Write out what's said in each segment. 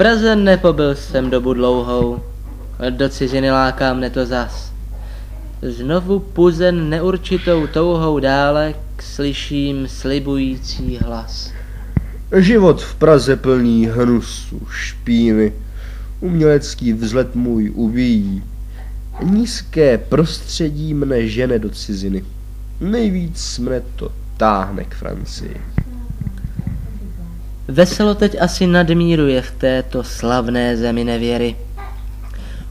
Praze nepobyl jsem dobu dlouhou, do ciziny láká mne to zas. Znovu puzen neurčitou touhou dálek slyším slibující hlas. Život v Praze plný hnusu, špíny, umělecký vzlet můj ubíjí. Nízké prostředí mne žene do ciziny, nejvíc mne to táhne k Francii. Veselo teď asi nadmíruje v této slavné zemi nevěry.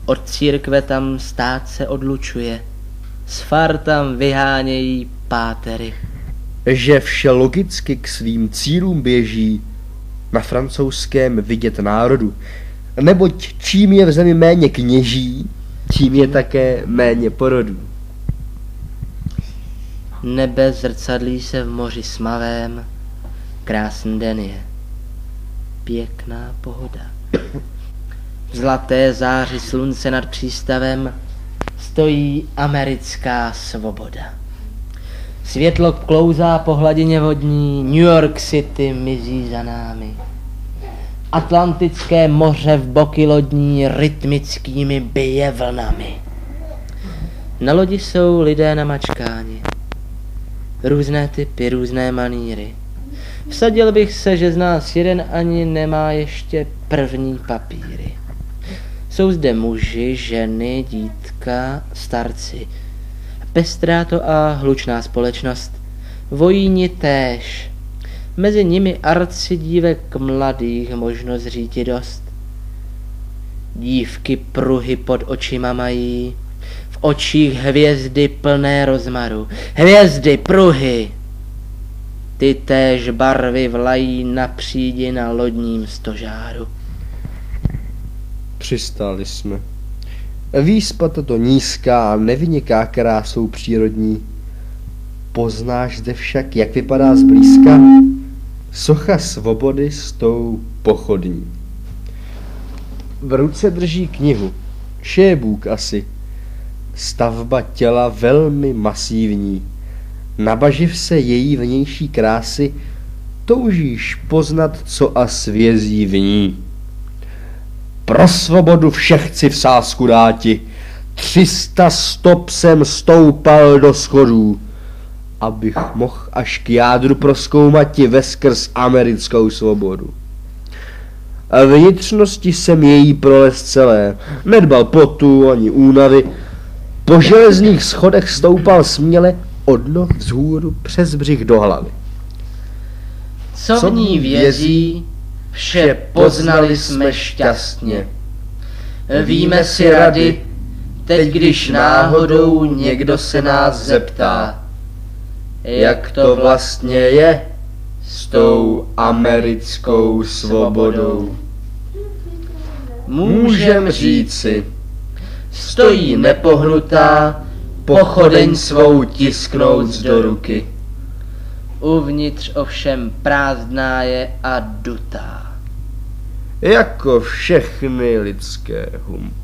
Od církve tam stát se odlučuje, z far tam vyhánějí pátery. Že vše logicky k svým cílům běží, na francouzském vidět národu, neboť čím je v zemi méně kněží, tím je také méně porodů. Nebe zrcadlí se v moři smavém, krásný den je, pěkná pohoda. V zlaté záři slunce nad přístavem stojí americká svoboda. Světlo klouzá po hladině vodní, New York City mizí za námi. Atlantické moře v boky lodní rytmickými bije vlnami. Na lodi jsou lidé na mačkáni, různé typy, různé maníry. Vsadil bych se, že z nás jeden ani nemá ještě první papíry. Jsou zde muži, ženy, dítka, starci. Pestrá to a hlučná společnost. Vojíni též. Mezi nimi arcidívek mladých možno zříti dost. Dívky pruhy pod očima mají, v očích hvězdy plné rozmaru. Hvězdy, pruhy! Ty též barvy vlají na přídi na lodním stožáru. Přistáli jsme. Výspa tato nízká a nevyniká krásou přírodní. Poznáš zde však, jak vypadá zblízka socha svobody s tou pochodní. V ruce drží knihu, šébůk asi. Stavba těla velmi masívní. Nabaživ se její vnější krásy, toužíš poznat, co a svězí v ní. Pro svobodu vše chci v sázku dáti, 300 stop jsem stoupal do schodů, abych mohl až k jádru prozkoumati veskrz americkou svobodu. A vnitřnosti jsem její prolez celé, nedbal potu ani únavy, po železných schodech stoupal směle od noh vzhůru přes břih do hlavy. Co v ní vězí, vše poznali jsme šťastně. Víme si rady, teď když náhodou někdo se nás zeptá, jak to vlastně je s tou americkou svobodou. Můžem říci, stojí nepohnutá, pochodeň svou tisknout do ruky. Uvnitř ovšem prázdná je a dutá. Jako všechny lidské humpy.